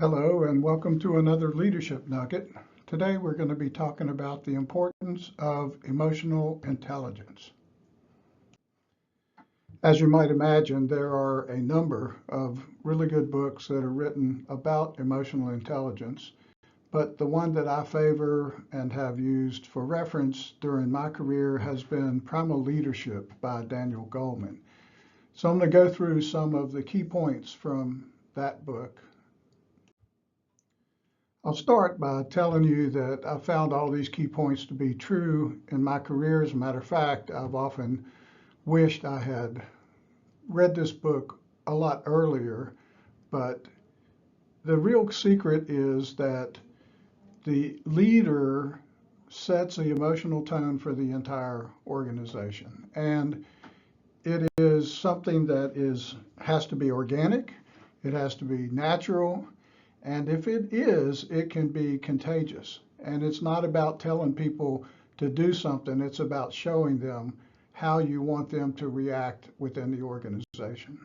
Hello and welcome to another Leadership Nugget. Today we're going to be talking about the importance of emotional intelligence. As you might imagine, there are a number of really good books that are written about emotional intelligence, but the one that I favor and have used for reference during my career has been Primal Leadership by Daniel Goleman. So I'm going to go through some of the key points from that book. I'll start by telling you that I found all these key points to be true in my career. As a matter of fact, I've often wished I had read this book a lot earlier, but the real secret is that the leader sets the emotional tone for the entire organization. And it is something that has to be organic, it has to be natural, and if it is, it can be contagious. And it's not about telling people to do something, it's about showing them how you want them to react within the organization.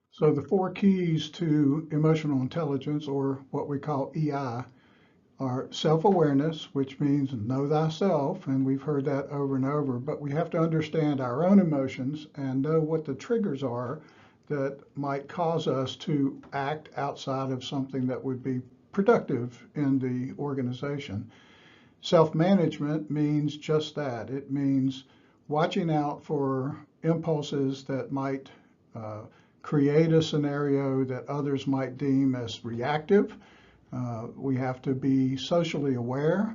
So the four keys to emotional intelligence, or what we call EI, are self-awareness, which means know thyself, and we've heard that over and over, but we have to understand our own emotions and know what the triggers are that might cause us to act outside of something that would be productive in the organization. Self-management means just that. It means watching out for impulses that might create a scenario that others might deem as reactive. We have to be socially aware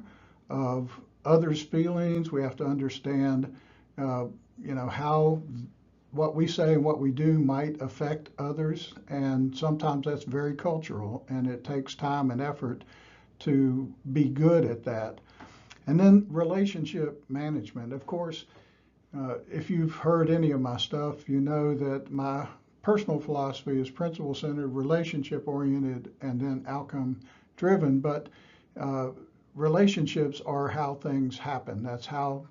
of others' feelings. We have to understand, how what we say and what we do might affect others. And sometimes that's very cultural, and it takes time and effort to be good at that. And then relationship management. Of course, if you've heard any of my stuff, you know that my personal philosophy is principle-centered, relationship-oriented, and then outcome-driven. But relationships are how things happen. That's how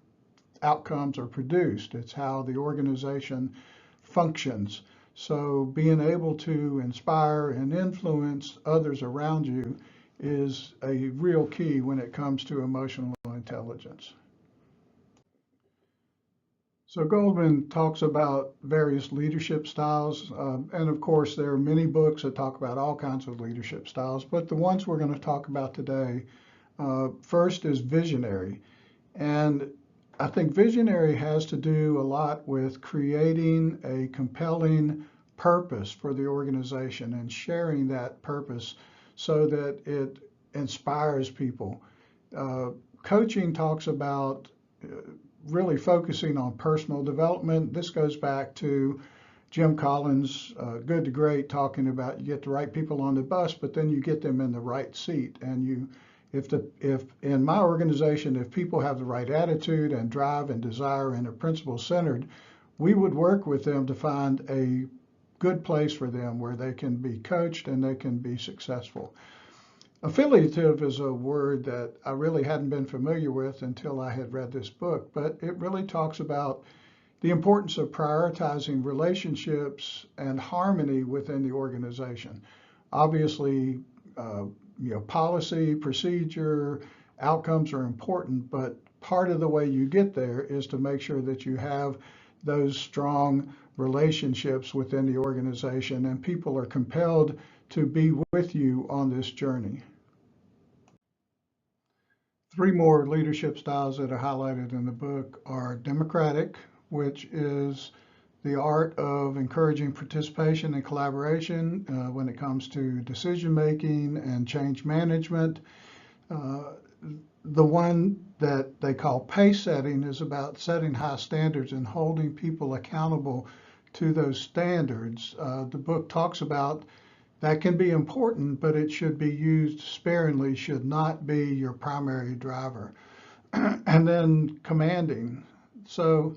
outcomes are produced. It's how the organization functions. So being able to inspire and influence others around you is a real key when it comes to emotional intelligence. So Goldman talks about various leadership styles, and of course there are many books that talk about all kinds of leadership styles, but the ones we're going to talk about today, first is visionary. And I think visionary has to do a lot with creating a compelling purpose for the organization and sharing that purpose so that it inspires people. Coaching talks about really focusing on personal development. This goes back to Jim Collins, Good to Great, talking about you get the right people on the bus, but then you get them in the right seat. And if in my organization, if people have the right attitude and drive and desire and are principle centered, we would work with them to find a good place for them where they can be coached and they can be successful. Affiliative is a word that I really hadn't been familiar with until I had read this book, but it really talks about the importance of prioritizing relationships and harmony within the organization. Obviously, policy, procedure, outcomes are important, but part of the way you get there is to make sure that you have those strong relationships within the organization and people are compelled to be with you on this journey. Three more leadership styles that are highlighted in the book are democratic, which is the art of encouraging participation and collaboration when it comes to decision making and change management. The one that they call pace setting is about setting high standards and holding people accountable to those standards. The book talks about that can be important, but it should be used sparingly, should not be your primary driver. And then commanding. So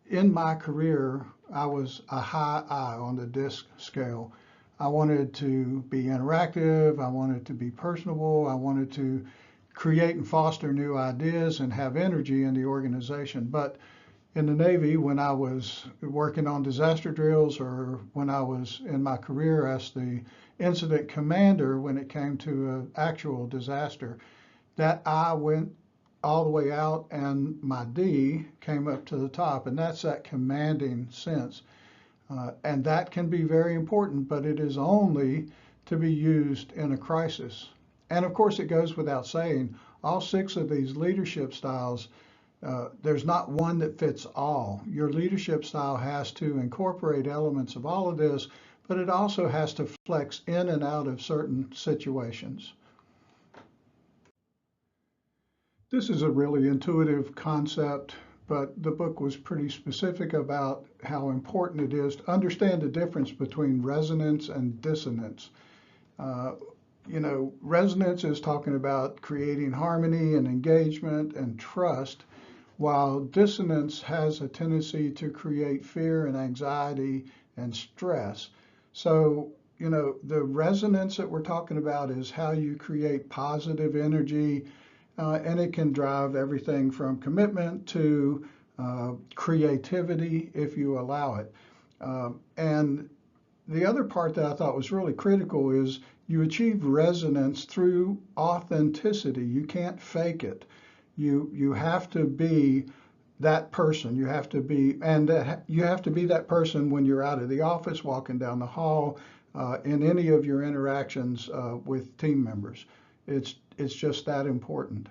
in my career, I was a high I on the DISC scale. I wanted to be interactive, I wanted to be personable, I wanted to create and foster new ideas and have energy in the organization. But in the Navy, when I was working on disaster drills, or when I was in my career as the incident commander when it came to an actual disaster, that I went all the way out and my D came up to the top, and that's that commanding sense. And that can be very important, but it is only to be used in a crisis. And of course, it goes without saying, all 6 of these leadership styles, there's not one that fits all. Your leadership style has to incorporate elements of all of this, but it also has to flex in and out of certain situations. This is a really intuitive concept, but the book was pretty specific about how important it is to understand the difference between resonance and dissonance. Resonance is talking about creating harmony and engagement and trust, while dissonance has a tendency to create fear and anxiety and stress. So, the resonance that we're talking about is how you create positive energy, and it can drive everything from commitment to creativity if you allow it. And the other part that I thought was really critical is you achieve resonance through authenticity. You can't fake it. You have to be that person. You have to be, and you have to be that person when you're out of the office, walking down the hall, in any of your interactions with team members. It's just that important.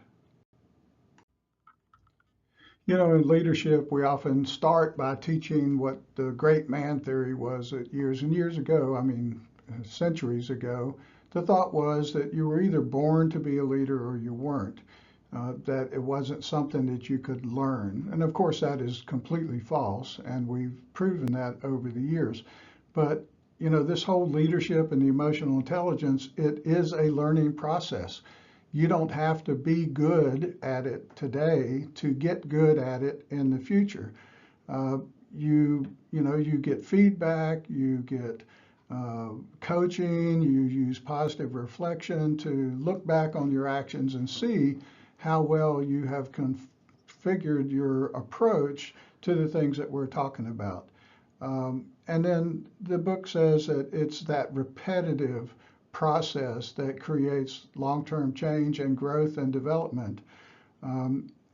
In leadership, we often start by teaching what the great man theory was years and years ago, centuries ago. The thought was that you were either born to be a leader or you weren't, that it wasn't something that you could learn. And of course, that is completely false, and we've proven that over the years. But, this whole leadership and the emotional intelligence, it is a learning process. You don't have to be good at it today to get good at it in the future. You get feedback, you get coaching, you use positive reflection to look back on your actions and see how well you have configured your approach to the things that we're talking about. And then the book says that it's that repetitive process that creates long-term change and growth and development.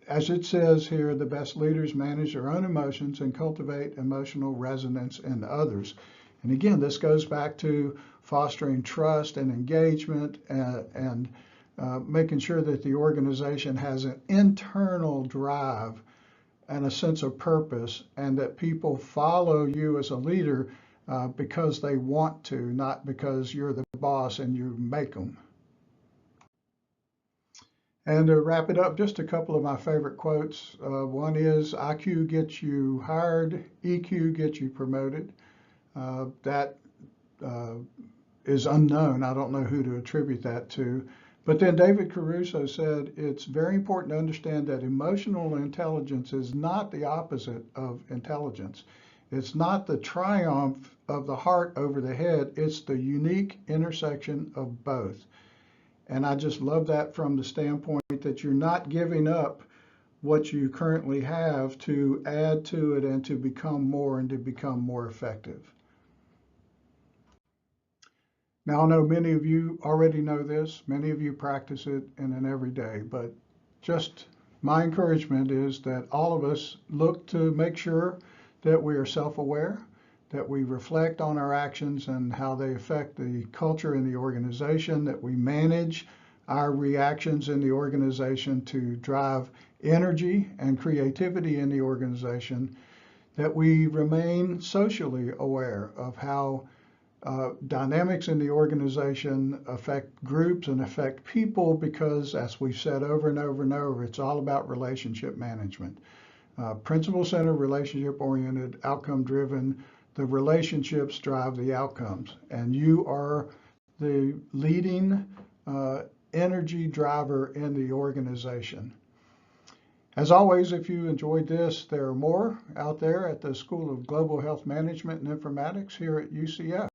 As it says here, the best leaders manage their own emotions and cultivate emotional resonance in others. And again, this goes back to fostering trust and engagement, and making sure that the organization has an internal drive and a sense of purpose, and that people follow you as a leader because they want to, not because you're the boss and you make them. And to wrap it up, just a couple of my favorite quotes. One is, IQ gets you hired, EQ gets you promoted. That is unknown. I don't know who to attribute that to. But then David Caruso said, it's very important to understand that emotional intelligence is not the opposite of intelligence. It's not the triumph of the heart over the head. It's the unique intersection of both. And I just love that from the standpoint that you're not giving up what you currently have to add to it and to become more and to become more effective. Now, I know many of you already know this, many of you practice it in an everyday, but just my encouragement is that all of us look to make sure that we are self-aware, that we reflect on our actions and how they affect the culture in the organization, that we manage our reactions in the organization to drive energy and creativity in the organization, that we remain socially aware of how dynamics in the organization affect groups and affect people, because, as we've said over and over and over, it's all about relationship management. Principle-centered, relationship-oriented, outcome-driven. The relationships drive the outcomes, and you are the leading energy driver in the organization. As always, if you enjoyed this, there are more out there at the School of Global Health Management and Informatics here at UCF.